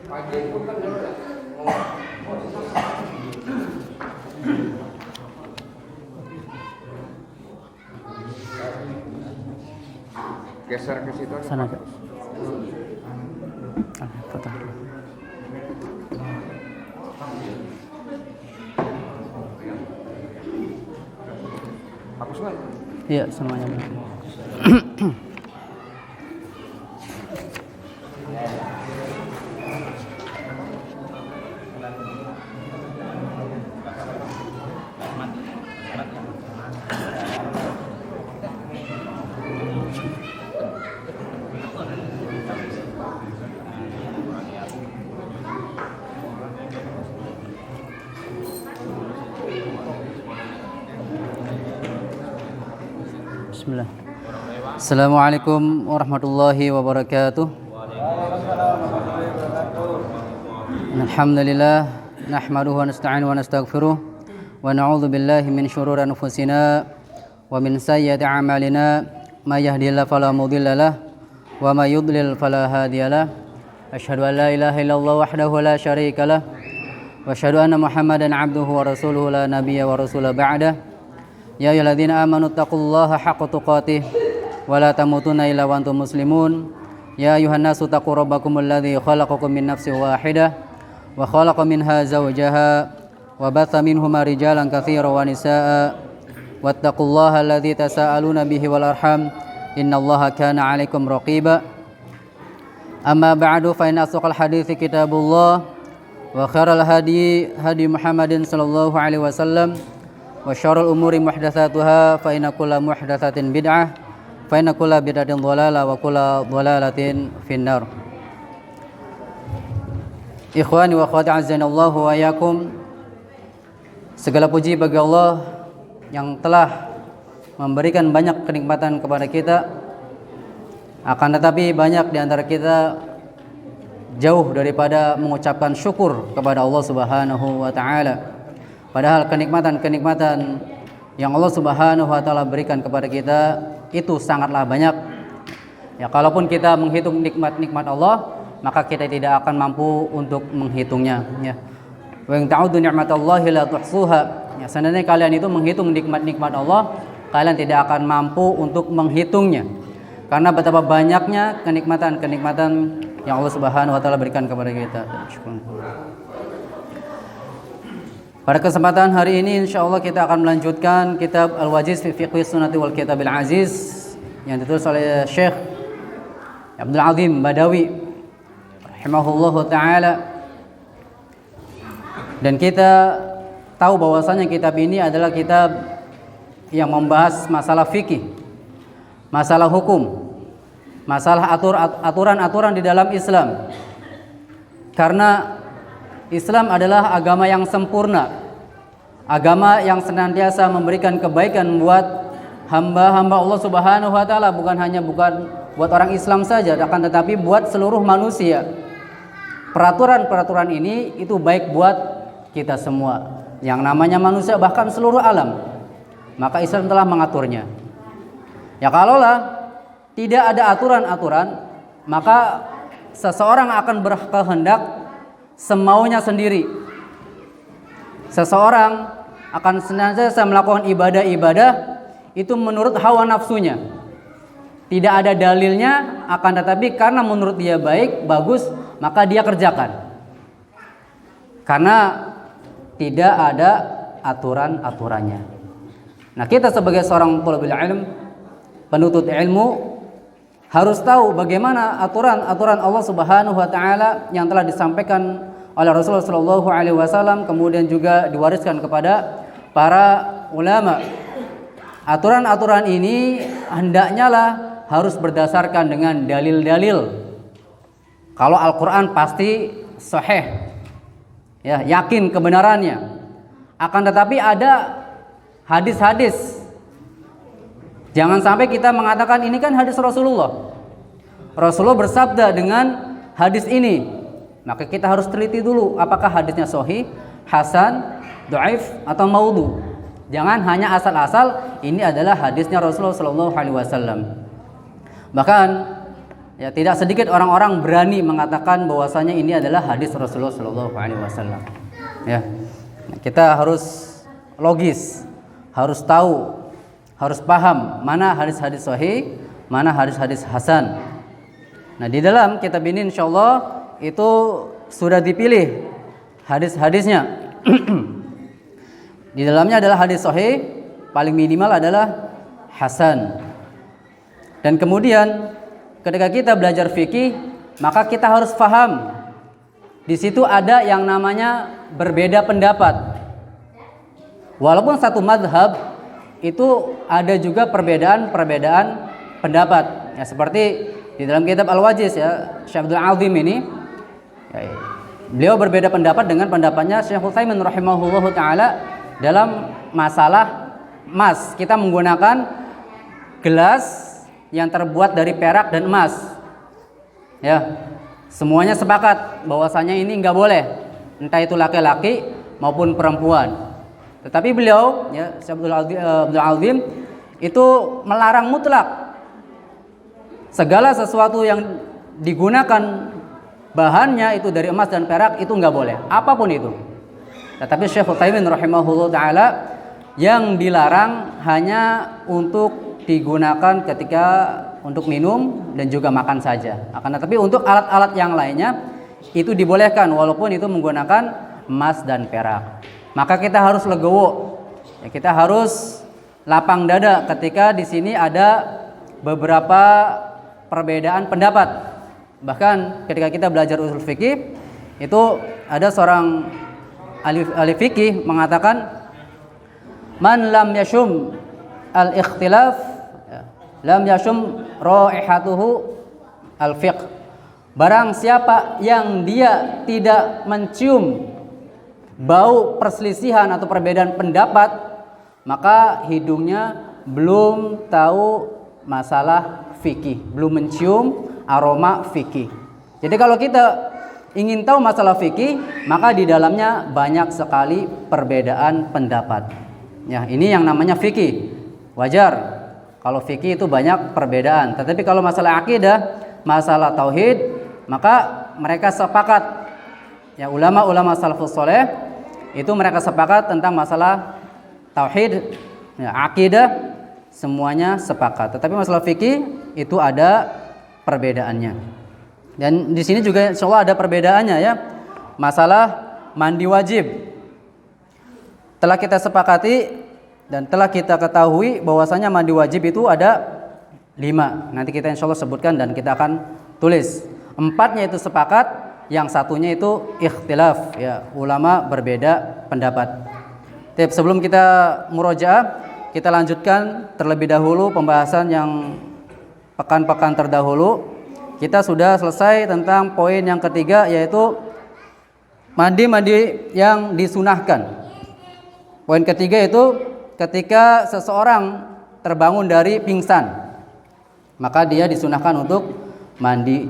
Geser ke situ. Sana aja. Foto. Hapus nggak? Iya, semuanya. Bismillah. Assalamualaikum warahmatullahi wabarakatuh. Alhamdulillah nahmaduhu wa nasta'inuhu wa nastaghfiruh wa na'udzu billahi min shururi anfusina wa min sayyiati a'malina may yahdihillahu fala mudilla lahu wa may yudlil fala hadiya lahu. Asyhadu an la ilaha illallah wahdahu la syarika lahu wa asyhadu anna Muhammadan 'abduhu wa rasuluhu la nabiyya wa rasula ba'dah. Ya ayyuhalladzina amanu taqullaha haqqa tuqatih wa la tamutunna illa wa antum muslimun. Ya ayyuhan nasu taqu rabbakumul ladzi khalaqakum min nafsin wahidah wa khalaqa minha zawjaha wa batha minhuma rijalan katsiran wa nisaa'a wattaqullaha alladzi tasaaluna bihi wal arham innallaha kana 'alaikum raqiba. Amma ba'du fa inna asdaqal hadithi kitabullah wa khairal hadi Muhammadin sallallahu alaihi wasallam wa syarrul umuri muhdatsatuha fa inna kulla muhdatsatin bid'ah fa inna kulla bid'atin dhalalah wa kulla dhalalatin finnar. Ikhwani wa akhwati azanallahu wa iyyakum. Segala puji bagi Allah yang telah memberikan banyak kenikmatan kepada kita. Akan tetapi banyak di antara kita jauh daripada mengucapkan syukur kepada Allah Subhanahu wa taala. Padahal kenikmatan-kenikmatan yang Allah Subhanahu wa taala berikan kepada kita itu sangatlah banyak. Ya, kalaupun kita menghitung nikmat-nikmat Allah, maka kita tidak akan mampu untuk menghitungnya, ya. Wa in ta'uddu ni'matallahi la tuhsuha. Ya, seandainya kalian itu menghitung nikmat-nikmat Allah, kalian tidak akan mampu untuk menghitungnya. Karena betapa banyaknya kenikmatan-kenikmatan yang Allah Subhanahu wa taala berikan kepada kita. Pada kesempatan hari ini insyaallah kita akan melanjutkan kitab Al-Wajiz fi Fiqhi Sunnati wal Kitabil Aziz yang ditulis oleh Syekh Abdul Azim Badawi rahimahullahu taala. Dan kita tahu bahwasanya kitab ini adalah kitab yang membahas masalah fikih, masalah hukum, masalah aturan-aturan di dalam Islam. Karena Islam adalah agama yang sempurna, agama yang senantiasa memberikan kebaikan buat hamba-hamba Allah Subhanahu wa taala, bukan buat orang Islam saja, akan tetapi buat seluruh manusia. Peraturan-peraturan ini itu baik buat kita semua, yang namanya manusia, bahkan seluruh alam. Maka Islam telah mengaturnya. Ya, kalaulah tidak ada aturan-aturan, maka seseorang akan berkehendak semaunya sendiri. Seseorang akan senantiasa melakukan ibadah-ibadah itu menurut hawa nafsunya. Tidak ada dalilnya, akan tetapi karena menurut dia baik, bagus, maka dia kerjakan. Karena tidak ada aturan-aturannya. Nah, kita sebagai seorang thalibul ilm, penuntut ilmu, harus tahu bagaimana aturan-aturan Allah Subhanahu wa taala yang telah disampaikan oleh Rasulullah sallallahu alaihi wasallam, kemudian juga diwariskan kepada para ulama. Aturan-aturan ini hendaknya lah harus berdasarkan dengan dalil-dalil. Kalau Al-Qur'an pasti sahih, ya, yakin kebenarannya. Akan tetapi ada hadis-hadis. Jangan sampai kita mengatakan ini kan hadis Rasulullah. Rasulullah bersabda dengan hadis ini. Maka kita harus teliti dulu apakah hadisnya sahih, hasan, dhaif atau maudhu. Jangan hanya asal-asal ini adalah hadisnya Rasulullah sallallahu alaihi wasallam. Bahkan Ya, tidak sedikit orang-orang berani mengatakan bahwasanya ini adalah hadis Rasulullah Shallallahu Alaihi Wasallam. Ya, kita harus logis, harus tahu, harus paham mana hadis-hadis sahih, mana hadis-hadis hasan. Nah, di dalam kitab ini insya Allah itu sudah dipilih hadis-hadisnya. Di dalamnya adalah hadis sahih, paling minimal adalah hasan. Dan kemudian ketika kita belajar fikih, maka kita harus paham di situ ada yang namanya berbeda pendapat. Walaupun satu mazhab itu ada juga perbedaan pendapat. Ya, seperti di dalam kitab Al-Wajiz ya, Syekh Abdul Azim ini ya, beliau berbeda pendapat dengan pendapatnya Syekh Utsaimin rahimahullahu taala dalam masalah emas. Kita menggunakan gelas yang terbuat dari perak dan emas. Ya, semuanya sepakat bahwasanya ini enggak boleh, entah itu laki-laki maupun perempuan. Tetapi beliau, ya, Syekh Abdul Azim itu melarang mutlak segala sesuatu yang digunakan bahannya itu dari emas dan perak itu enggak boleh, apapun itu. Tetapi Syekh Utsaimin rahimahullah taala yang dilarang hanya untuk digunakan ketika untuk minum dan juga makan saja. Akan tetapi untuk alat-alat yang lainnya itu dibolehkan walaupun itu menggunakan emas dan perak. Maka kita harus legowo. Ya, kita harus lapang dada ketika di sini ada beberapa perbedaan pendapat. Bahkan ketika kita belajar usul fikih itu ada seorang ahli fikih mengatakan man lam yashum al-ikhtilaf lam yashum raihatuhu al-fiqh. Barang siapa yang dia tidak mencium bau perselisihan atau perbedaan pendapat, maka hidungnya belum tahu masalah fikih, belum mencium aroma fikih. Jadi kalau kita ingin tahu masalah fikih, maka di dalamnya banyak sekali perbedaan pendapat. Ya, ini yang namanya fikih. Wajar kalau fikih itu banyak perbedaan. Tetapi kalau masalah akidah, masalah tauhid, maka mereka sepakat. Ya, ulama-ulama salafus saleh itu mereka sepakat tentang masalah tauhid, ya, akidah, semuanya sepakat. Tetapi masalah fikih itu ada perbedaannya. Dan di sini juga insyaallah ada perbedaannya ya. Masalah mandi wajib. Telah kita sepakati dan telah kita ketahui bahwasanya mandi wajib itu ada 5. Nanti kita insya Allah sebutkan dan kita akan tulis. 4-nya itu sepakat, yang satunya itu ikhtilaf. Ya, ulama berbeda pendapat. Sebelum kita murojaah, kita lanjutkan terlebih dahulu pembahasan yang pekan-pekan terdahulu. Kita sudah selesai tentang poin yang ketiga, yaitu mandi yang disunahkan. Poin ketiga itu ketika seseorang terbangun dari pingsan, maka dia disunahkan untuk mandi.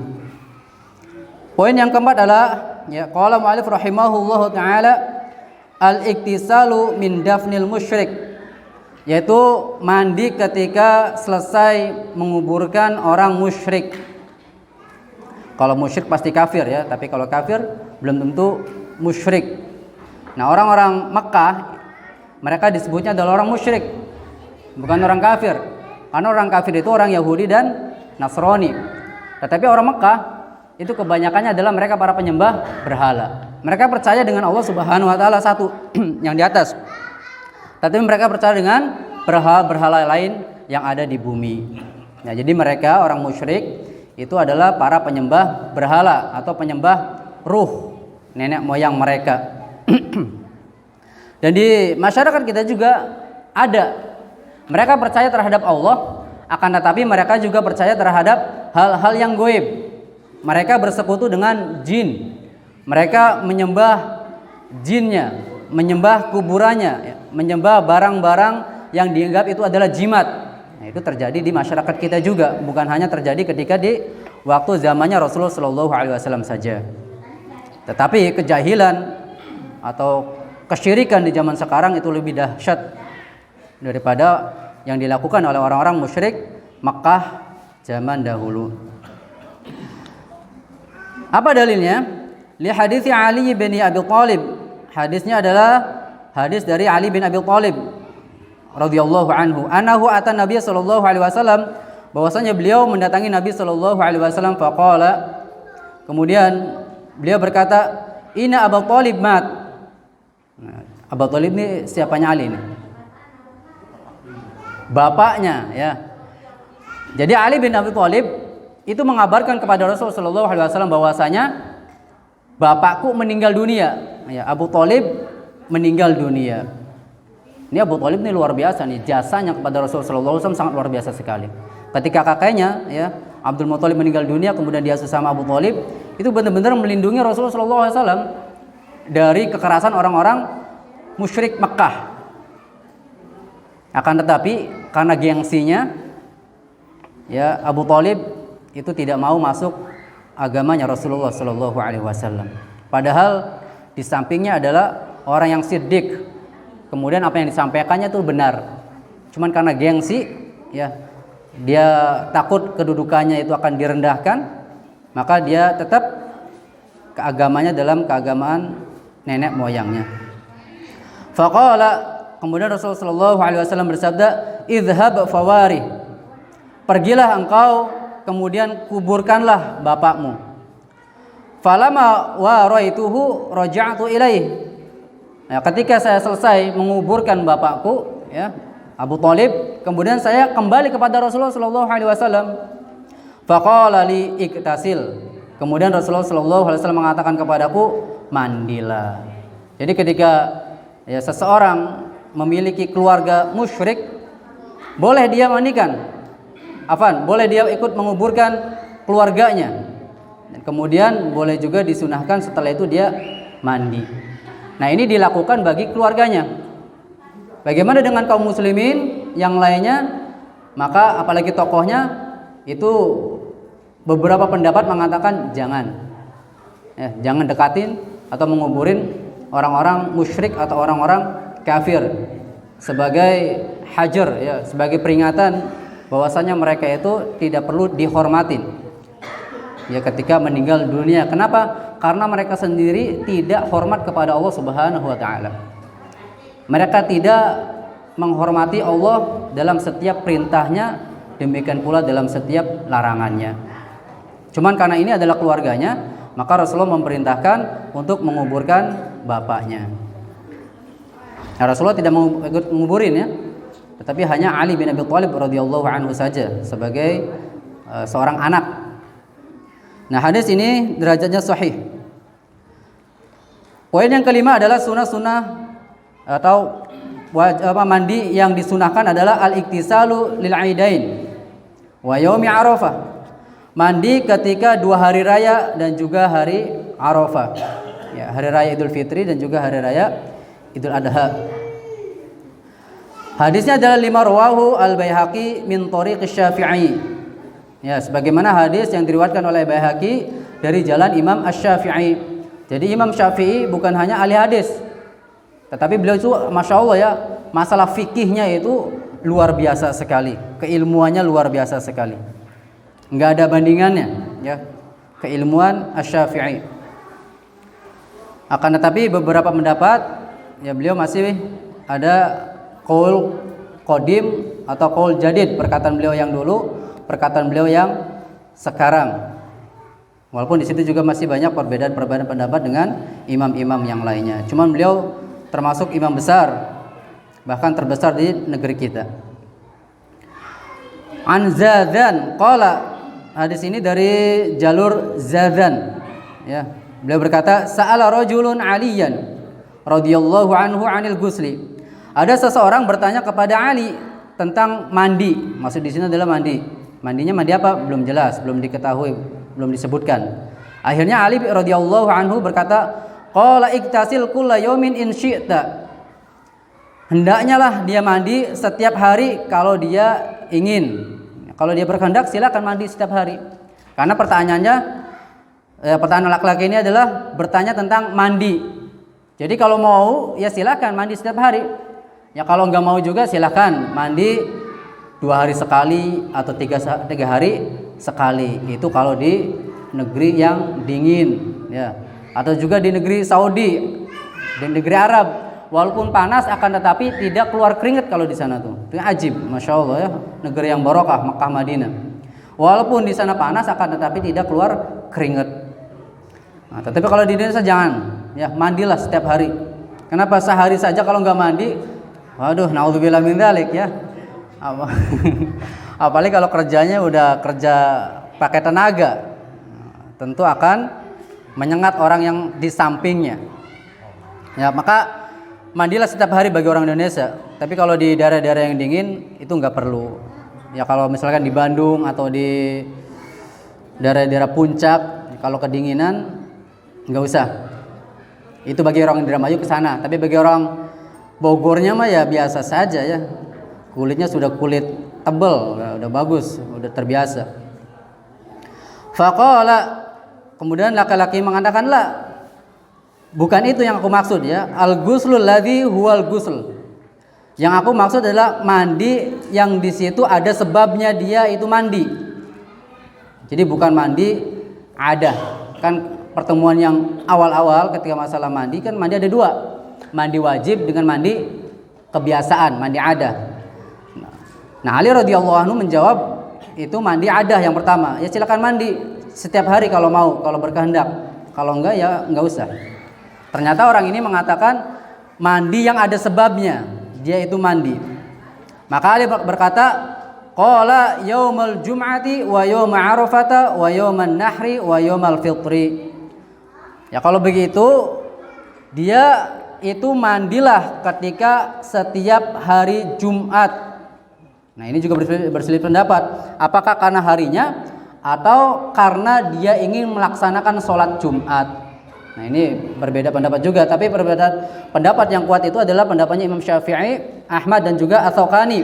Poin yang keempat adalah ya qala mu'allif rahimahullahu taala al-iktisalu min dafnil musyrik, yaitu mandi ketika selesai menguburkan orang musyrik. Kalau musyrik pasti kafir ya, tapi kalau kafir belum tentu musyrik. Nah, orang-orang Mekah mereka disebutnya adalah orang musyrik, bukan orang kafir. Karena orang kafir itu orang Yahudi dan Nasrani. Tetapi orang Mekah itu kebanyakannya adalah mereka para penyembah berhala. Mereka percaya dengan Allah Subhanahu wa taala satu yang di atas. Tetapi mereka percaya dengan berhala-berhala lain yang ada di bumi. Nah, jadi mereka orang musyrik itu adalah para penyembah berhala atau penyembah ruh nenek moyang mereka. Dan di masyarakat kita juga ada. Mereka percaya terhadap Allah, akan tetapi mereka juga percaya terhadap hal-hal yang goib. Mereka bersekutu dengan jin. Mereka menyembah jinnya, menyembah kuburannya, menyembah barang-barang yang dianggap itu adalah jimat. Nah, itu terjadi di masyarakat kita juga, bukan hanya terjadi ketika di waktu zamannya Rasulullah SAW saja. Tetapi kejahilan atau kesyirikan di zaman sekarang itu lebih dahsyat daripada yang dilakukan oleh orang-orang musyrik Makkah zaman dahulu. Apa dalilnya? Li hadits Ali bin Abi Thalib. Hadisnya adalah hadis dari Ali bin Abi Thalib radhiyallahu anhu. Anahu atan Nabi sallallahu alaihi wasallam, bahwasanya beliau mendatangi Nabi sallallahu alaihi wasallam faqala, kemudian beliau berkata, "Inna Abu Thalib mat." Nah, Abu Thalib ini siapanya Ali ini? Bapaknya, ya. Jadi Ali bin Abi Thalib itu mengabarkan kepada Rasul sallallahu alaihi wasallam bahwasanya bapakku meninggal dunia. Ya, Abu Thalib meninggal dunia. Ini Abu Thalib ini luar biasa nih, jasanya kepada Rasul sallallahu alaihi wasallam sangat luar biasa sekali. Ketika kakeknya, ya, Abdul Muthalib meninggal dunia, kemudian dia sesama Abu Thalib, itu benar-benar melindungi Rasul sallallahu alaihi wasallam dari kekerasan orang-orang musyrik Mekah. Akan tetapi karena gengsinya, ya, Abu Thalib itu tidak mau masuk agamanya Rasulullah sallallahu alaihi wasallam. Padahal di sampingnya adalah orang yang siddiq. Kemudian apa yang disampaikannya itu benar. Cuman karena gengsi, ya, dia takut kedudukannya itu akan direndahkan, maka dia tetap keagamanya dalam keagamaan nenek moyangnya. Faqala, kemudian Rasulullah sallallahu alaihi wasallam bersabda, "Idhhab fawari." Pergilah engkau, kemudian kuburkanlah bapakmu. Falama waraituhu raja'tu ilaih. Nah, ketika saya selesai menguburkan bapakku, ya, Abu Thalib, kemudian saya kembali kepada Rasulullah sallallahu alaihi wasallam. Faqala li iktasil. Kemudian Rasulullah sallallahu alaihi wasallam mengatakan kepadaku, mandilah. Jadi ketika, ya, seseorang memiliki keluarga musyrik, boleh dia mandikan. Boleh dia ikut menguburkan keluarganya. Dan kemudian boleh juga disunahkan setelah itu dia mandi. Nah, ini dilakukan bagi keluarganya. Bagaimana dengan kaum muslimin yang lainnya? Maka apalagi tokohnya, itu beberapa pendapat mengatakan jangan. Ya, jangan dekatin atau menguburin orang-orang musyrik atau orang-orang kafir sebagai hajar, ya, sebagai peringatan bahwasanya mereka itu tidak perlu dihormatin, ya, ketika meninggal dunia. Kenapa? Karena mereka sendiri tidak hormat kepada Allah Subhanahu wa taala. Mereka tidak menghormati Allah dalam setiap perintahnya, demikian pula dalam setiap larangannya. Cuman karena ini adalah keluarganya, maka Rasulullah memerintahkan untuk menguburkan bapaknya. Nah, Rasulullah tidak mau ikut menguburin, ya, tetapi hanya Ali bin Abi Thalib radhiyallahu anhu saja sebagai seorang anak. Nah, hadis ini derajatnya sahih. Poin yang kelima adalah sunnah-sunnah atau mandi yang disunahkan adalah al-iktisalu lil aidain wa yaumi Arafah. Mandi ketika 2 hari raya dan juga hari Arafah. Ya, hari raya Idul Fitri dan juga hari raya Idul Adha. Hadisnya adalah 5 rawahu al-Baihaqi min thariq Asy-Syafi'i. Ya, sebagaimana hadis yang diriwayatkan oleh Baihaqi dari jalan Imam Asy-Syafi'i. Jadi Imam Syafi'i bukan hanya ahli hadis, tetapi beliau itu Masya Allah, ya, masalah fikihnya itu luar biasa sekali, keilmuannya luar biasa sekali, nggak ada bandingannya, ya, keilmuan Asy-Syafi'i. Akan tetapi beberapa pendapat, ya, beliau masih ada qaul qadim atau qaul jadid, perkataan beliau yang dulu, perkataan beliau yang sekarang. Walaupun di situ juga masih banyak perbedaan pendapat dengan imam-imam yang lainnya. Cuman beliau termasuk imam besar, bahkan terbesar di negeri kita. An Zadzan qala, hadis ini dari jalur Zadzan, ya. Beliau berkata, sa'ala rajulun 'aliyan radhiyallahu anhu 'anil ghusli. Ada seseorang bertanya kepada Ali tentang mandi. Maksud di sini adalah mandi. Mandinya mandi apa? Belum jelas, belum diketahui, belum disebutkan. Akhirnya Ali radhiyallahu anhu berkata, qala iktasil kulla yaumin in syi'ta. Hendaknya lah dia mandi setiap hari kalau dia ingin. Kalau dia berkehendak silakan mandi setiap hari. Karena pertanyaannya, pertanyaan laki-laki ini adalah bertanya tentang mandi. Jadi kalau mau ya silakan mandi setiap hari. Ya kalau nggak mau juga silakan mandi 2 hari sekali atau 3 hari sekali. Itu kalau negeri yang dingin, ya, atau juga di negeri Saudi, di negeri Arab, walaupun panas akan tetapi tidak keluar keringat kalau di sana tuh. Itu ajib, masya Allah ya, negeri yang barokah Makkah Madinah. Walaupun di sana panas akan tetapi tidak keluar keringat. Nah, tetapi kalau di Indonesia jangan, ya mandilah setiap hari. Kenapa? Sehari saja kalau nggak mandi, waduh, naudzubillah min dzalik ya. Apalagi kalau kerjanya udah kerja pakai tenaga, tentu akan menyengat orang yang di sampingnya. Ya, maka mandilah setiap hari bagi orang Indonesia. Tapi kalau di daerah-daerah yang dingin itu nggak perlu. Ya kalau misalkan di Bandung atau di daerah-daerah puncak, kalau kedinginan nggak usah. Itu bagi orang Indramayu ke sana. Tapi bagi orang Bogornya mah ya biasa saja ya. Kulitnya sudah kulit tebal, udah bagus, udah terbiasa. Faqala, kemudian laki-laki mengatakan, la, bukan itu yang aku maksud ya. Al-ghuslul ladzi huwal ghusl. Yang aku maksud adalah mandi yang di situ ada sebabnya dia itu mandi. Jadi bukan mandi ada. Kan pertemuan yang awal-awal ketika masalah mandi kan mandi ada dua. Mandi wajib dengan mandi kebiasaan, mandi ada. Nah, Ali radhiyallahu anhu menjawab itu mandi ada yang pertama. Ya silakan mandi setiap hari kalau mau, kalau berkehendak. Kalau enggak ya enggak usah. Ternyata orang ini mengatakan mandi yang ada sebabnya, dia itu mandi. Maka Ali berkata, qala yaumul jum'ati wa yaum arafata wa yauman nahri wa yaumal fitri. Ya kalau begitu dia itu mandilah ketika setiap hari Jumat. Nah ini juga berselisih pendapat. Apakah karena harinya atau karena dia ingin melaksanakan sholat Jumat? Nah ini berbeda pendapat juga. Tapi perbedaan pendapat yang kuat itu adalah pendapatnya Imam Syafi'i, Ahmad dan juga Ats-Tsaqani.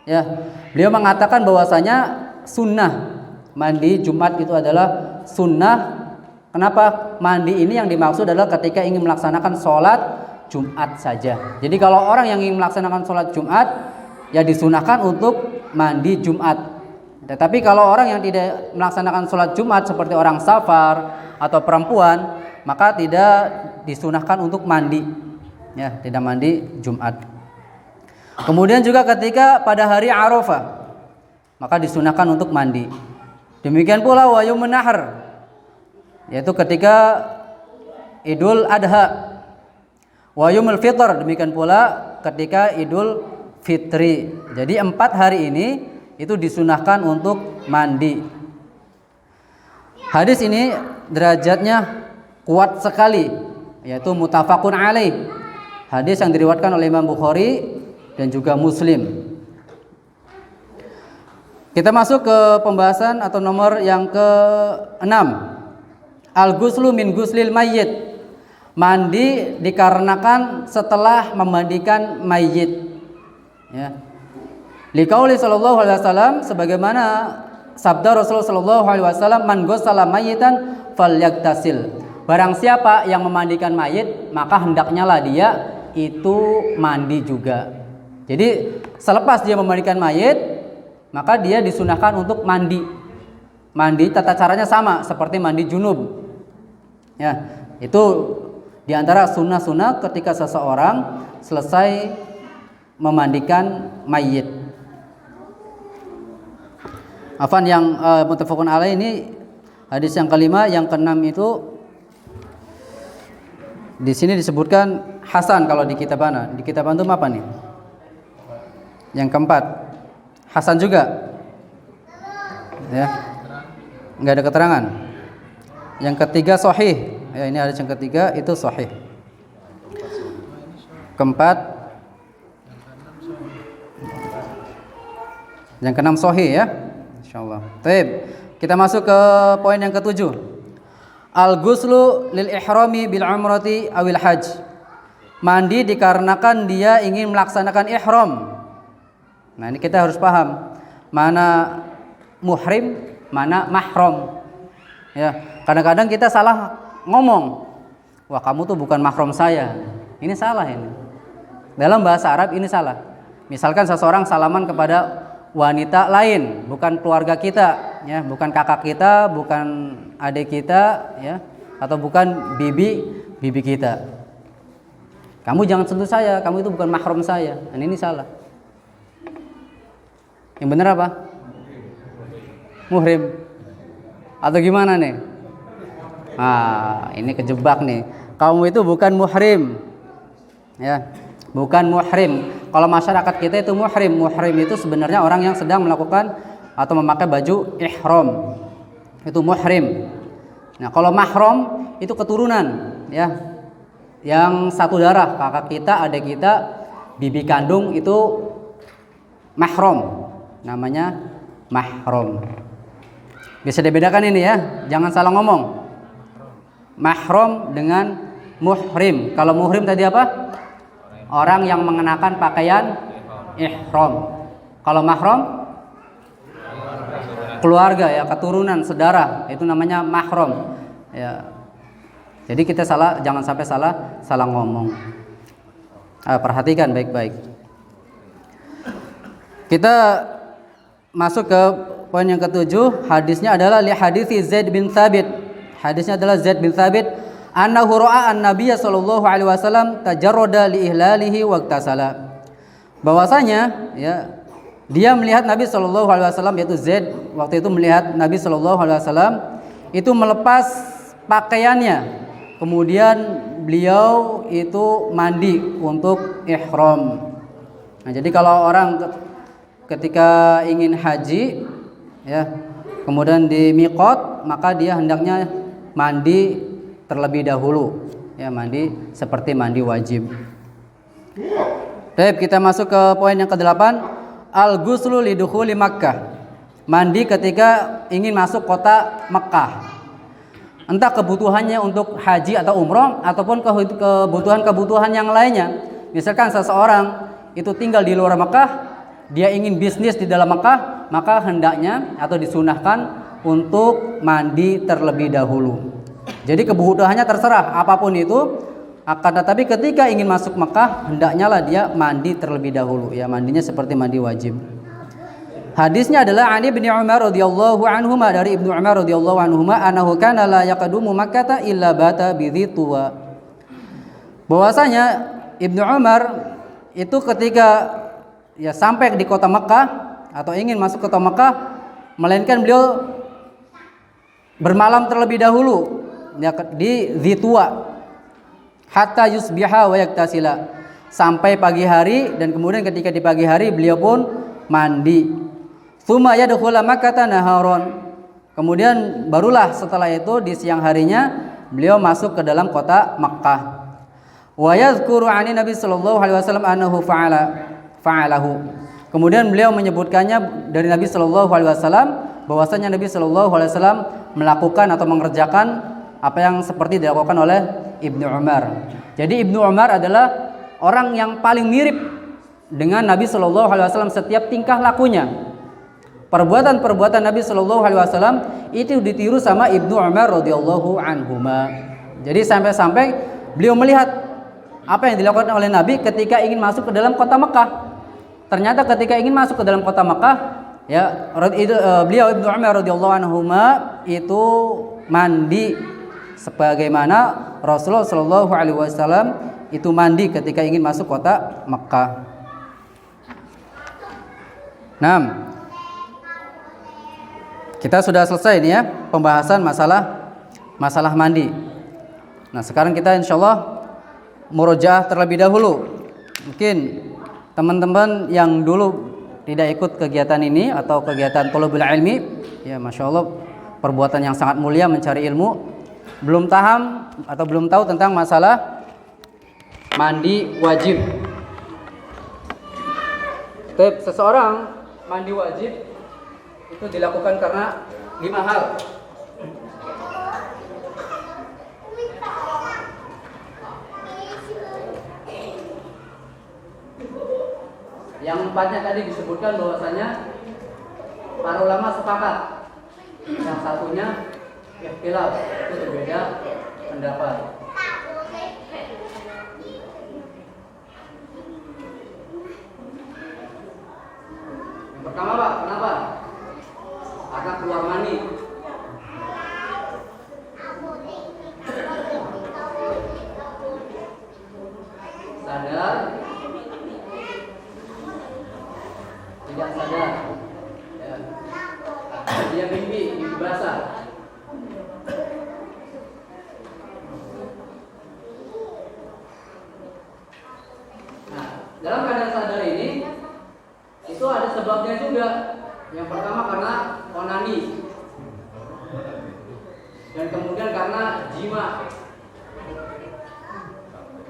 Ya, beliau mengatakan bahwasanya sunnah mandi Jumat itu adalah sunnah. Kenapa? Mandi ini yang dimaksud adalah ketika ingin melaksanakan sholat Jumat saja. Jadi kalau orang yang ingin melaksanakan sholat Jumat, ya disunahkan untuk mandi Jumat. Tetapi kalau orang yang tidak melaksanakan sholat Jumat seperti orang safar atau perempuan, maka tidak disunahkan untuk mandi. Ya, tidak mandi Jumat. Kemudian juga ketika pada hari Arafah, maka disunahkan untuk mandi. Demikian pula wa yaumun nahr, yaitu ketika Idul Adha. Wa yaumul fitr, demikian pula ketika Idul Fitri. Jadi 4 hari ini itu disunahkan untuk mandi. Hadis ini derajatnya kuat sekali, yaitu muttafaqun alaih. Hadis yang diriwayatkan oleh Imam Bukhari dan juga Muslim. Kita masuk ke pembahasan atau nomor yang ke-6. Al-ghuslu min ghuslil mayyit. Mandi dikarenakan setelah memandikan mayit. Ya. Liqauli sallallahu alaihi wasallam, sebagaimana sabda Rasulullah sallallahu alaihi wasallam, man ghassala mayyitan falyaktasil. Barang siapa yang memandikan mayit, maka hendaknya lah dia itu mandi juga. Jadi selepas dia memandikan mayit, maka dia disunahkan untuk mandi. Mandi tata caranya sama seperti mandi junub. Ya, itu diantara sunnah-sunnah ketika seseorang selesai memandikan mayit. Afan yang muttafaqun alaih ini hadis yang kelima, yang keenam itu di sini disebutkan Hasan kalau di kitab mana? Di kitab antum apa nih? Yang keempat Hasan juga. Ya. Enggak ada keterangan. Yang ketiga sahih. Ya, ini hadis yang ketiga itu sahih. Keempat, yang keenam sahih ya. Insyaallah. Baik. Kita masuk ke poin yang ketujuh. Al-ghuslu lil ihrami bil umrati awil hajj. Mandi dikarenakan dia ingin melaksanakan ihram. Nah, ini kita harus paham mana muhrim, mana mahram. Ya, kadang-kadang kita salah ngomong. Wah, kamu tuh bukan mahram saya. Ini salah ini. Dalam bahasa Arab ini salah. Misalkan seseorang salaman kepada wanita lain, bukan keluarga kita, ya, bukan kakak kita, bukan adik kita, ya, atau bukan bibi kita. Kamu jangan sentuh saya, kamu itu bukan mahram saya. Ini salah. Yang benar apa? Muhrim. Atau gimana nih? Ini kejebak nih. Kamu itu bukan muhrim. Ya, bukan muhrim. Kalau masyarakat kita itu muhrim. Muhrim itu sebenarnya orang yang sedang melakukan atau memakai baju ihram. Itu muhrim. Nah, kalau mahram itu keturunan, ya. Yang satu darah, kakak kita, adik kita, bibi kandung itu mahram. Namanya mahram. Bisa dibedakan ini ya, jangan salah ngomong. Mahram dengan muhrim. Kalau muhrim tadi apa? Orang yang mengenakan pakaian ihram. Kalau mahram keluarga, ya, keturunan, saudara, itu namanya mahram. Ya. Jadi kita jangan sampai salah ngomong. Perhatikan baik-baik. Kita masuk ke poin yang ketujuh. Hadisnya adalah li hadits Zaid bin Thabit. Hadisnya adalah Zaid bin Thabit annahu ra'a an-nabiy sallallahu alaihi wasallam tajarrada li ihlalihi wa iktasala. Bahwasanya, ya, dia melihat Nabi sallallahu alaihi wasallam, yaitu Zaid waktu itu melihat Nabi sallallahu alaihi wasallam itu melepas pakaiannya. Kemudian beliau itu mandi untuk ihram. Nah, jadi kalau orang ketika ingin haji, ya, kemudian di miqat, maka dia hendaknya mandi terlebih dahulu, ya, mandi seperti mandi wajib. Baik, kita masuk ke poin yang ke-8, al-ghuslu lidukhuli Makkah. Mandi ketika ingin masuk kota Mekah. Entah kebutuhannya untuk haji atau umroh ataupun kebutuhan yang lainnya. Misalkan seseorang itu tinggal di luar Mekah, dia ingin bisnis di dalam Mekah, maka hendaknya atau disunahkan untuk mandi terlebih dahulu. Jadi kebutuhannya terserah apapun itu, akan tetapi ketika ingin masuk Mekah, hendaknya lah dia mandi terlebih dahulu, ya, mandinya seperti mandi wajib. Hadisnya adalah Ali bin Umar radhiyallahu anhuma, dari Ibnu Umar radhiyallahu anhuma, annahu kana la yaqdumu Makkah illa bata bi Dhituwa. Bahwasanya Ibnu Umar itu ketika, ya, sampai di kota Mekah atau ingin masuk kota Mekah, melainkan beliau bermalam terlebih dahulu, ya, di Dhituwa hatta yusbiha wa yaktasila, sampai pagi hari, dan kemudian ketika di pagi hari beliau pun mandi. Tsumma yadkhula Makkah naharon. Kemudian barulah setelah itu di siang harinya beliau masuk ke dalam kota Makkah. Wa yadhkuru 'ani Nabi sallallahu alaihi wasallam annahu fa'alahu. Kemudian beliau menyebutkannya dari Nabi sallallahu alaihi wasallam bahwasanya Nabi sallallahu alaihi wasallam melakukan atau mengerjakan apa yang seperti dilakukan oleh Ibnu Umar. Jadi Ibnu Umar adalah orang yang paling mirip dengan Nabi sallallahu alaihi wasallam setiap tingkah lakunya. Perbuatan-perbuatan Nabi sallallahu alaihi wasallam itu ditiru sama Ibnu Umar radhiyallahu anhuma. Jadi sampai-sampai beliau melihat apa yang dilakukan oleh Nabi ketika ingin masuk ke dalam kota Mekah. Ternyata ketika ingin masuk ke dalam kota Mekah, ya, beliau Ibnu Umar radhiyallahu anhuma itu mandi sebagaimana Rasulullah sallallahu alaihi wasallam itu mandi ketika ingin masuk kota Mekah. Nah, kita sudah selesai nih, ya, pembahasan masalah mandi. Nah, sekarang kita insyaallah murojaah terlebih dahulu. Mungkin teman-teman yang dulu tidak ikut kegiatan ini atau kegiatan thalabul ilmi, ya, masya Allah, perbuatan yang sangat mulia mencari ilmu, belum paham atau belum tahu tentang masalah mandi wajib. Seseorang mandi wajib itu dilakukan karena 5 hal. Yang 4-nya tadi disebutkan bahwasanya para ulama sepakat. Yang satunya ikhtilaf, itu berbeda pendapat. Yang pertama, Pak, dalam keadaan sadar ini itu ada sebabnya juga. Yang pertama karena onani, dan kemudian karena jima.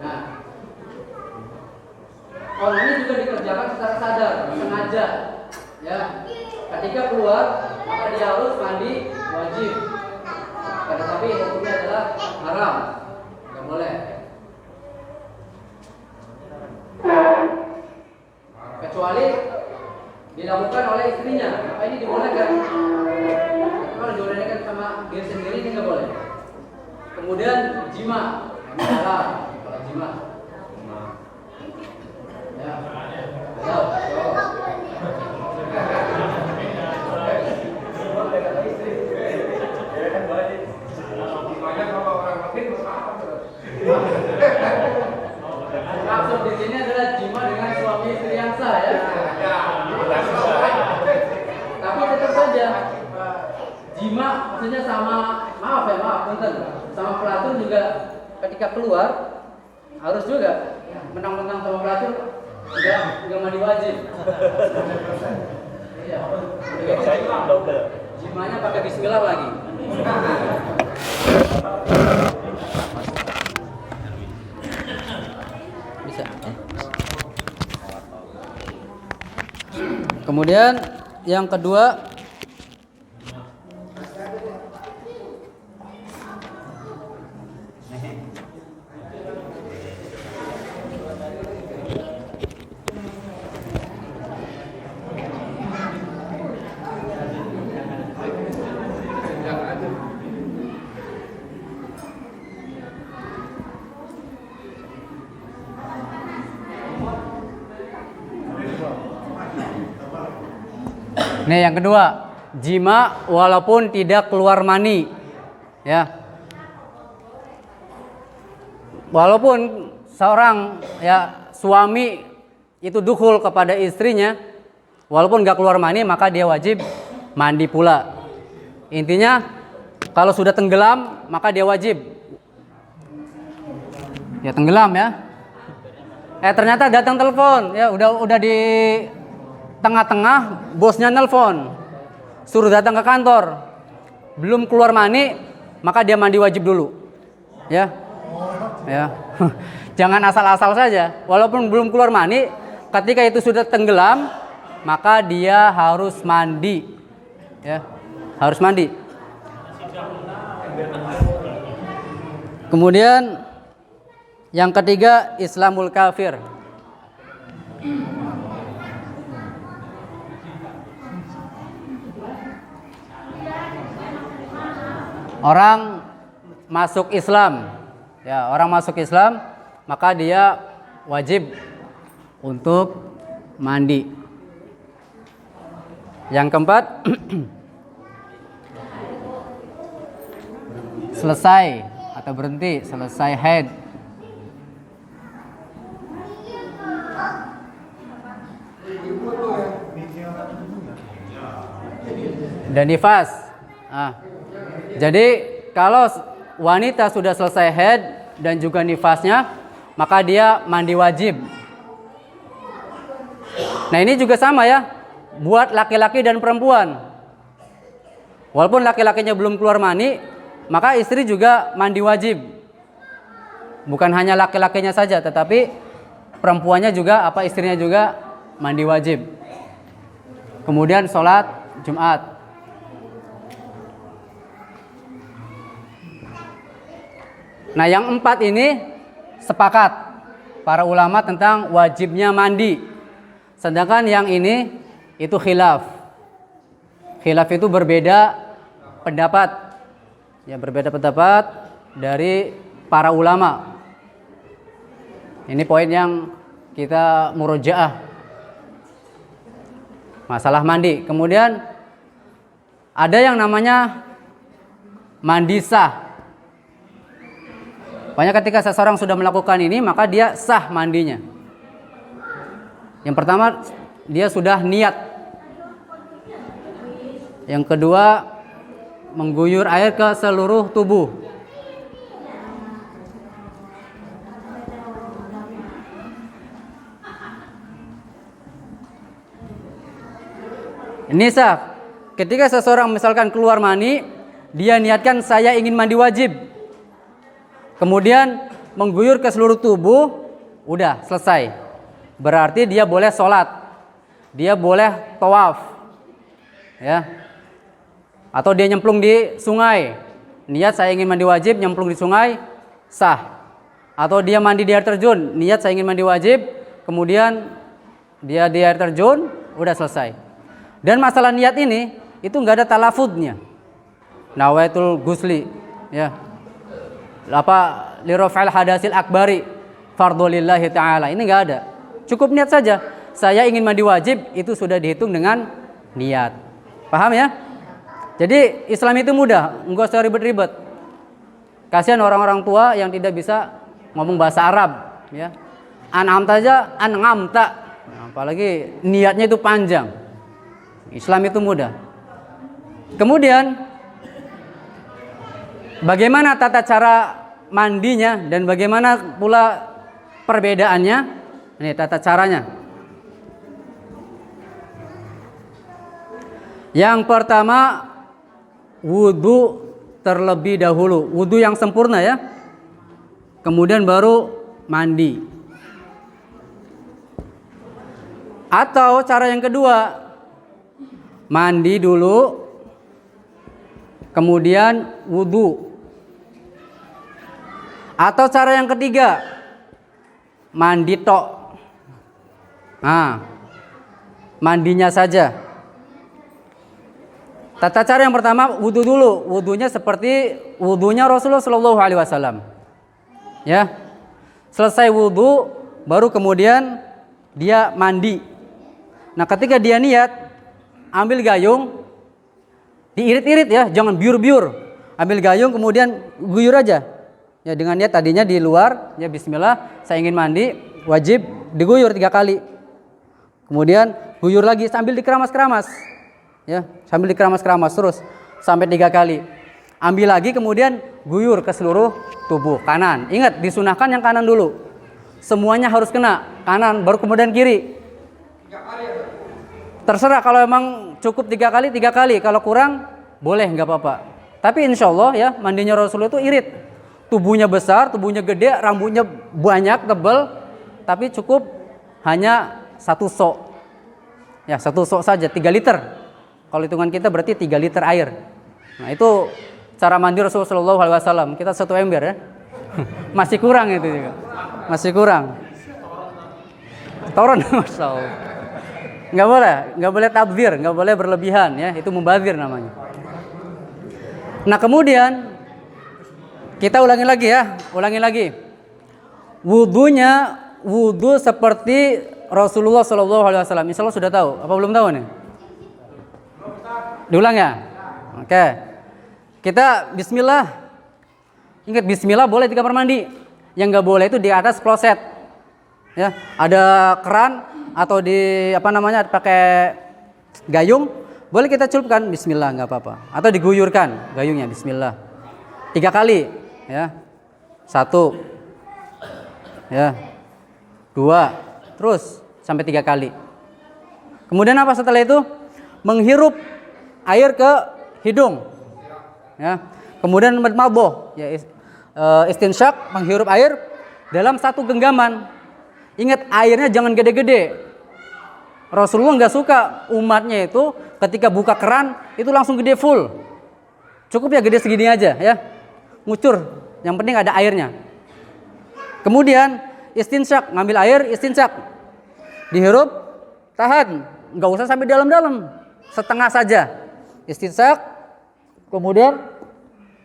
Nah, onani juga dikerjakan secara sadar, sengaja. Ya, ketika keluar maka dia harus mandi wajib. Tetapi hukumnya adalah haram, nggak boleh. Kecuali dilakukan oleh istrinya, maka ini dibolehkan. Kalau dibolehkan sama diri sendiri ini nggak boleh. Kemudian jima, ini haram kalau jima. Ya, tahu. Maksud di sini adalah jima dengan suami istri yang sah ya. Tapi tetap saja jima maksudnya sama, maaf punten, sama pelacur juga ketika keluar harus juga menang-menang sama pelacur enggak mandi wajib. Iya. Jimanya pakai bismillah lagi. Bisa. Kemudian yang kedua, nih yang kedua, jima walaupun tidak keluar mani, ya. Walaupun seorang ya suami itu dukhul kepada istrinya, walaupun nggak keluar mani maka dia wajib mandi pula. Intinya kalau sudah tenggelam maka dia wajib ya tenggelam ya. Ternyata datang telepon, ya udah di tengah-tengah bosnya nelpon, suruh datang ke kantor, belum keluar mani, maka dia mandi wajib dulu, ya. Jangan asal-asal saja. Walaupun belum keluar mani, ketika itu sudah tenggelam, maka dia harus mandi, ya, harus mandi. Kemudian yang ketiga, Islamul kafir. Orang masuk Islam, ya orang masuk Islam, maka dia wajib untuk mandi. Yang keempat, selesai atau berhenti, selesai haid. Dan nifas. Jadi kalau wanita sudah selesai haid dan juga nifasnya, maka dia mandi wajib. Nah ini juga sama ya, buat laki-laki dan perempuan. Walaupun laki-lakinya belum keluar mani, maka istri juga mandi wajib. Bukan hanya laki-lakinya saja, tetapi perempuannya juga, istrinya juga mandi wajib. Kemudian sholat Jumat. Nah yang empat ini sepakat para ulama tentang wajibnya mandi. Sedangkan yang ini itu khilaf. Khilaf itu berbeda pendapat. Ya berbeda pendapat dari para ulama. Ini poin yang kita murojaah. Masalah mandi. Kemudian ada yang namanya mandi sah. Pokoknya ketika seseorang sudah melakukan ini, maka dia sah mandinya. Yang pertama, dia sudah niat. Yang kedua, mengguyur air ke seluruh tubuh. Ini sah. Ketika seseorang misalkan keluar mani, dia niatkan saya ingin mandi wajib. Kemudian mengguyur ke seluruh tubuh, udah selesai. Berarti dia boleh sholat, dia boleh tawaf, ya. Atau dia nyemplung di sungai, niat saya ingin mandi wajib, nyemplung di sungai, sah. Atau dia mandi di air terjun, niat saya ingin mandi wajib, kemudian dia di air terjun, udah selesai. Dan masalah niat ini itu nggak ada talafudnya. Nawaitul gusli, ya. Apa lirafa'il hadasil akbari fardhulillahi ta'ala. Ini nggak ada. Cukup niat saja. Saya ingin mandi wajib, itu sudah dihitung dengan niat. Paham ya? Jadi Islam itu mudah, enggak usah ribet-ribet. Kasihan orang-orang tua yang tidak bisa ngomong bahasa Arab, ya. An'amta aja, an'amta. Apalagi niatnya itu panjang. Islam itu mudah. Kemudian bagaimana tata cara mandinya dan bagaimana pula perbedaannya? Ini tata caranya. Yang pertama, wudu terlebih dahulu, wudu yang sempurna ya. Kemudian baru mandi. Atau cara yang kedua, mandi dulu, kemudian wudu. Atau cara yang ketiga, mandi tok. Nah, mandinya saja. Tata cara yang pertama, wudu dulu. Wudunya seperti wudunya Rasulullah SAW. Ya, selesai wudu, baru kemudian dia mandi. Nah, ketika dia niat, ambil gayung, diirit-irit ya, jangan biur-biur. Ambil gayung kemudian guyur aja. Ya, dengan niat tadinya di luar, ya bismillah, saya ingin mandi, wajib diguyur 3 kali. Kemudian guyur lagi sambil dikeramas-keramas. Ya, sambil dikeramas-keramas terus sampai 3 kali. Ambil lagi kemudian guyur ke seluruh tubuh kanan. Ingat, disunahkan yang kanan dulu. Semuanya harus kena kanan, baru kemudian kiri. Terserah, kalau emang cukup 3 kali, 3 kali. Kalau kurang, boleh, nggak apa-apa. Tapi insya Allah ya, mandinya Rasulullah itu irit. Tubuhnya besar, tubuhnya gede, rambutnya banyak, tebal. Tapi cukup hanya 1 sok. Ya, 1 sok saja, 3 liter. Kalau hitungan kita berarti 3 liter air. Nah, itu cara mandi Rasulullah SAW. Kita 1 ember ya. Masih kurang itu juga. Masih kurang. Toron, Masya Allah. Nggak boleh tabdzir, nggak boleh berlebihan ya, itu mubadzir namanya. Nah, kemudian kita ulangi lagi. Wudunya wudu seperti Rasulullah SAW. Insya Allah sudah tahu, apa belum tahu nih? Diulang ya? Oke. Kita bismillah. Ingat, bismillah boleh di kamar mandi. Yang nggak boleh itu di atas kloset. Ya, ada keran atau di pakai gayung, boleh kita celupkan bismillah, nggak apa-apa. Atau diguyurkan gayungnya bismillah 3 kali ya. 1 ya, 2, terus sampai 3 kali. Kemudian apa setelah itu? Menghirup air ke hidung ya. Kemudian madmadhah ya, istinsyak, menghirup air dalam 1 genggaman. Ingat, airnya jangan gede-gede. Rasulullah nggak suka umatnya itu ketika buka keran itu langsung gede full. Cukup ya gede segini aja ya, ngucur. Yang penting ada airnya. Kemudian istinsyak, ngambil air, istinsyak, dihirup, tahan, nggak usah sampai dalam-dalam, setengah saja. Istinsyak, kemudian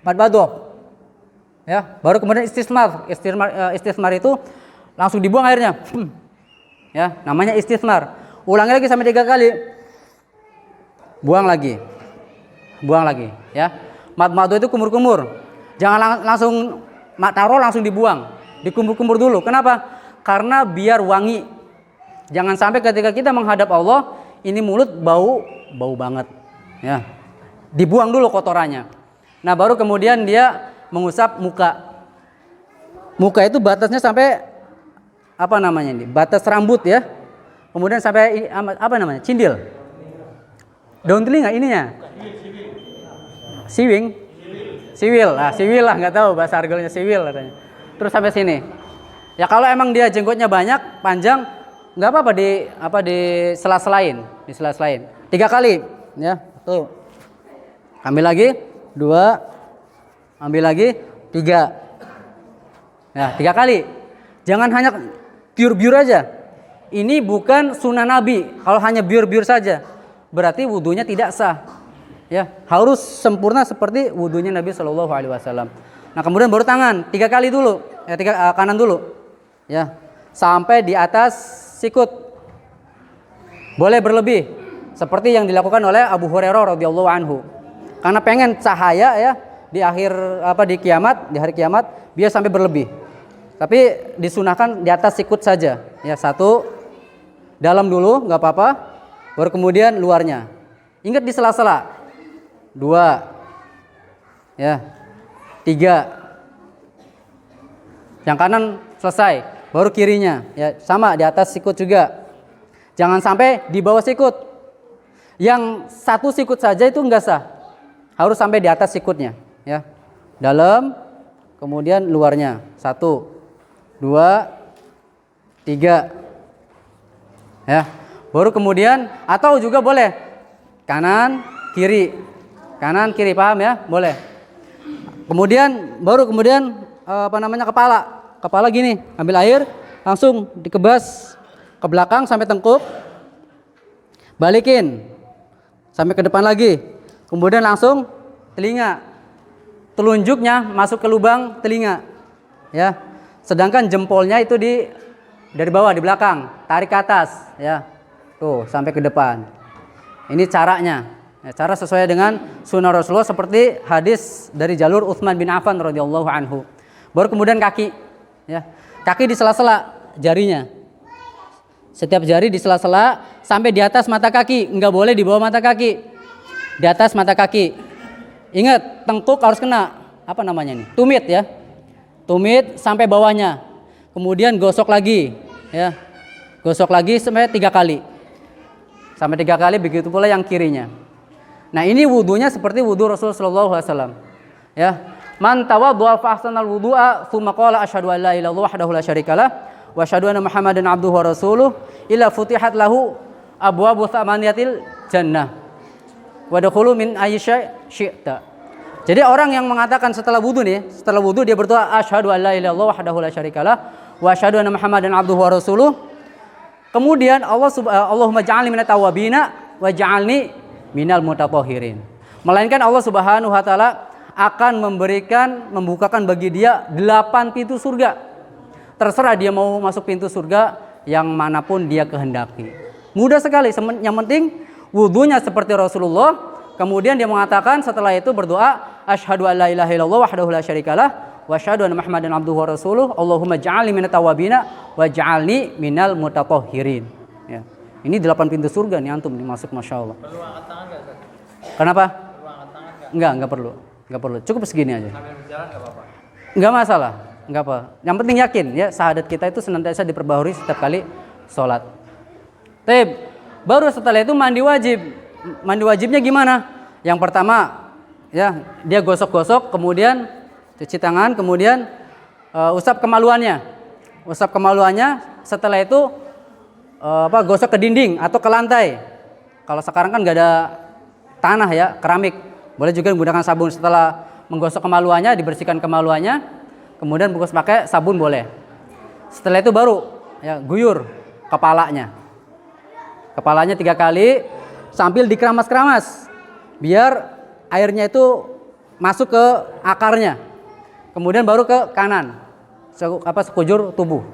madmadhah, ya, baru kemudian istismar. Istismar itu langsung dibuang airnya, ya, namanya istismar. Ulangi lagi sampai 3 kali, buang lagi, ya. Madmadhah itu kumur-kumur, jangan langsung taruh langsung dibuang, dikumur-kumur dulu. Kenapa? Karena biar wangi. Jangan sampai ketika kita menghadap Allah, ini mulut bau banget, ya. Dibuang dulu kotorannya. Nah, baru kemudian dia mengusap muka. Muka itu batasnya sampai batas rambut ya. Kemudian sampai cindil. Daun telinga ininya. Siwing. Siwil. Ah, siwil lah, nggak tahu bahasa argolnya siwil katanya. Terus sampai sini. Ya kalau emang dia jenggotnya banyak, panjang, nggak apa-apa di sela-selain, di sela-selain. 3 kali, ya. Tuh. Ambil lagi, 2. Ambil lagi, 3. Ya, 3 kali. Jangan hanya biur-biur aja. Ini bukan sunnah Nabi. Kalau hanya biur-biur saja, berarti wudunya tidak sah. Ya, harus sempurna seperti wudunya Nabi Shallallahu Alaihi Wasallam. Nah, kemudian baru tangan 3 kali dulu, kanan dulu, ya, sampai di atas sikut. Boleh berlebih, seperti yang dilakukan oleh Abu Hurairah radhiyallahu anhu. Karena pengen cahaya ya di di hari kiamat, dia sampai berlebih. Tapi disunahkan di atas sikut saja. Ya, 1 dalam dulu, nggak apa-apa. Baru kemudian luarnya. Ingat di sela-sela. 2, ya, 3. Yang kanan selesai. Baru kirinya, ya sama di atas sikut juga. Jangan sampai di bawah sikut. Yang 1 sikut saja itu nggak sah. Harus sampai di atas sikutnya. Ya, dalam, kemudian luarnya. 1, 2, 3. Ya, baru kemudian atau juga boleh kanan kiri, paham ya, boleh. Kemudian kepala gini, ambil air langsung dikebas ke belakang sampai tengkuk, balikin sampai ke depan lagi, kemudian langsung telinga, telunjuknya masuk ke lubang telinga, ya. Sedangkan jempolnya itu dari bawah, di belakang, tarik ke atas, ya. Tuh, sampai ke depan. Ini caranya. Ya, cara sesuai dengan sunnah Rasulullah seperti hadis dari jalur Utsman bin Affan radhiyallahu anhu. Baru kemudian kaki, ya. Kaki di sela-sela jarinya. Setiap jari di sela-sela sampai di atas mata kaki, enggak boleh di bawah mata kaki. Di atas mata kaki. Ingat, tengkuk harus kena apa namanya nih? Tumit ya. Tumit sampai bawahnya. Kemudian gosok lagi, ya. Gosok lagi sampai 3 kali. Sampai 3 kali, begitu pula yang kirinya. Nah, ini wudunya seperti wudu Rasulullah sallallahu alaihi wasallam. Ya. Man tawaddu'a fa ahsanal wudu'a tsumma qala asyhadu an la ilaha illallah wahdahu la syarikalah wa asyhadu anna Muhammadan abduhu wa rasuluh illa futihat lahu abwabu thamaniyatil jannah. Wa dakhulu min ayyi syi'ta. Jadi orang yang mengatakan setelah wudu dia berdoa asyhadu an la ilaha illallah wahdahu la syarikalah wa asyhadu anna Muhammadan abduhu wa rasuluh. Kemudian Allahumma ja'alni minat tawwabina wa ja'alni minal mutatahhirin. Melainkan Allah Subhanahu wa taala akan membukakan bagi dia 8 pintu surga. Terserah dia mau masuk pintu surga yang manapun dia kehendaki. Mudah sekali, yang penting wudunya seperti Rasulullah. Kemudian dia mengatakan setelah itu berdoa asyhadu an la ilaha illallah wahdahu la syarikalah wa asyhadu anna Muhammadan abduhu wa rasuluh. Allahumma ja'alni minat tawwabina wa ja'alni minal mutatahhirin. Ya. Ini 8 pintu surga nih antum masuk, masyaallah. Perlu angkat tangan enggak, Ustaz? Kenapa? Perlu angkat tangan enggak? Enggak perlu. Enggak perlu. Cukup segini aja. Sambil berjalan enggak apa-apa. Enggak masalah. Enggak apa. Yang penting yakin ya, syahadat kita itu senantiasa diperbaharui setiap kali salat. Baru setelah itu mandi wajib. Mandi wajibnya gimana? Yang pertama, ya, dia gosok-gosok, kemudian cuci tangan, kemudian usap kemaluannya. Usap kemaluannya, setelah itu gosok ke dinding atau ke lantai. Kalau sekarang kan nggak ada tanah ya, keramik. Boleh juga menggunakan sabun. Setelah menggosok kemaluannya, dibersihkan kemaluannya, kemudian bungkus pakai sabun boleh. Setelah itu baru ya guyur kepalanya. Kepalanya 3 kali sambil dikeramas-keramas biar airnya itu masuk ke akarnya. Kemudian baru ke kanan, sekujur tubuh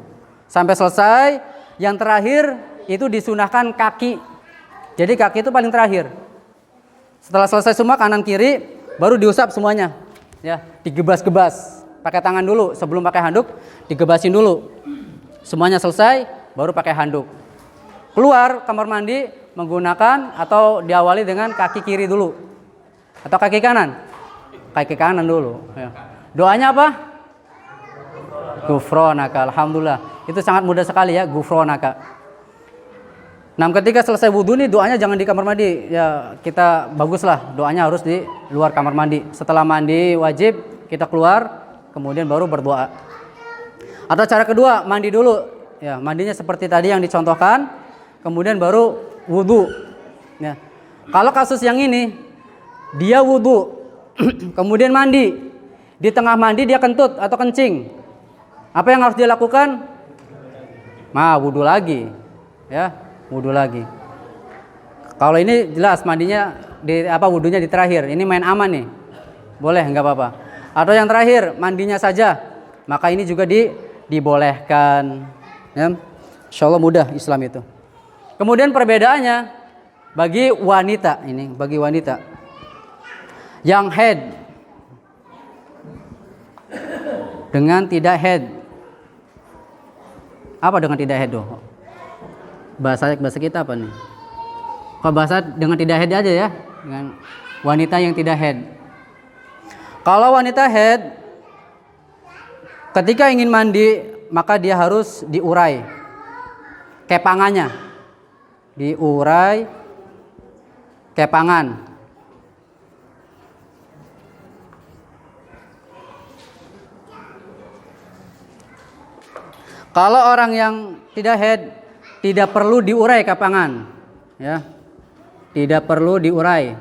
sampai selesai. Yang terakhir itu disunahkan kaki. Jadi kaki itu paling terakhir. Setelah selesai semua kanan kiri baru diusap semuanya. Ya, digebas-gebas. Pakai tangan dulu sebelum pakai handuk, digebasin dulu. Semuanya selesai baru pakai handuk. Keluar kamar mandi menggunakan atau diawali dengan kaki kiri dulu atau kaki kanan. Kaki kanan dulu. Ya. Doanya apa? Gufronaka. Alhamdulillah. Itu sangat mudah sekali ya, gufronaka. Nah, ketika selesai wudhu nih doanya jangan di kamar mandi. Ya, kita baguslah doanya harus di luar kamar mandi. Setelah mandi wajib kita keluar, kemudian baru berdoa. Atau cara kedua, mandi dulu. Ya, mandinya seperti tadi yang dicontohkan, kemudian baru wudhu. Ya. Kalau kasus yang ini, dia wudhu, kemudian mandi. Di tengah mandi dia kentut atau kencing. Apa yang harus dia lakukan? Wudhu lagi. Ya. Wudhu lagi. Kalau ini jelas mandinya wudhunya di terakhir. Ini main aman nih. Boleh, nggak apa-apa. Atau yang terakhir mandinya saja. Maka ini juga dibolehkan. Ya. Insya Allah mudah Islam itu. Kemudian perbedaannya bagi wanita yang head dengan tidak head. Apa dengan tidak head tuh? Bahasa kita apa nih? Kalau bahasa dengan tidak head aja ya, dengan wanita yang tidak head. Kalau wanita head, ketika ingin mandi maka dia harus diurai kepangannya, diurai kepangan. Kalau orang yang tidak head tidak perlu diurai kepangan, ya, tidak perlu diurai.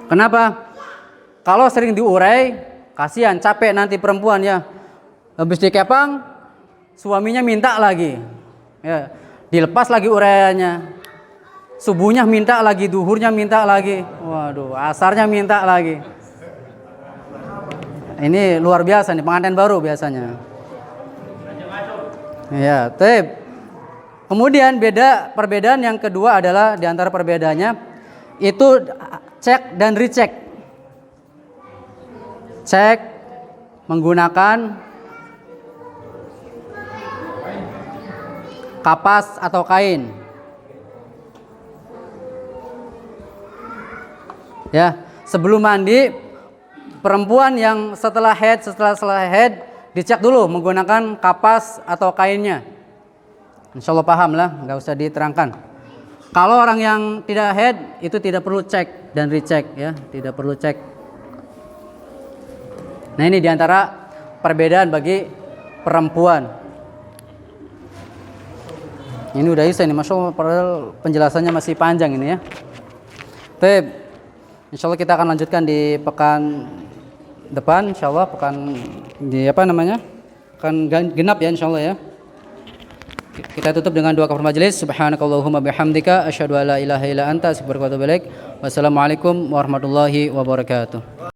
Kenapa? Kalau sering diurai, kasihan, capek nanti perempuan ya. Habis dikepang, suaminya minta lagi, ya, dilepas lagi uraiannya. Subuhnya minta lagi, duhurnya minta lagi, waduh, asarnya minta lagi. Ini luar biasa nih, pengantin baru biasanya. Ya, tip. Kemudian perbedaan yang kedua adalah di antara perbedaannya itu cek dan recheck. Cek menggunakan kapas atau kain. Ya, sebelum mandi perempuan yang setelah head dicek dulu menggunakan kapas atau kainnya. Insya Allah paham lah, nggak usah diterangkan. Kalau orang yang tidak head itu tidak perlu cek dan recheck ya, tidak perlu cek. Nah ini diantara perbedaan bagi perempuan. Ini udah bisa nih, Masya Allah, padahal penjelasannya masih panjang ini ya. Tip. Insya Allah kita akan lanjutkan di pekan depan, insya Allah pekan genap ya, insya Allah ya. Kita tutup dengan doa kafaratul majelis. Subhanakallahumma bihamdika asyhadu an la ilaha illa anta astaghfiruka wa atubu ilaik. Wassalamualaikum warahmatullahi wabarakatuh.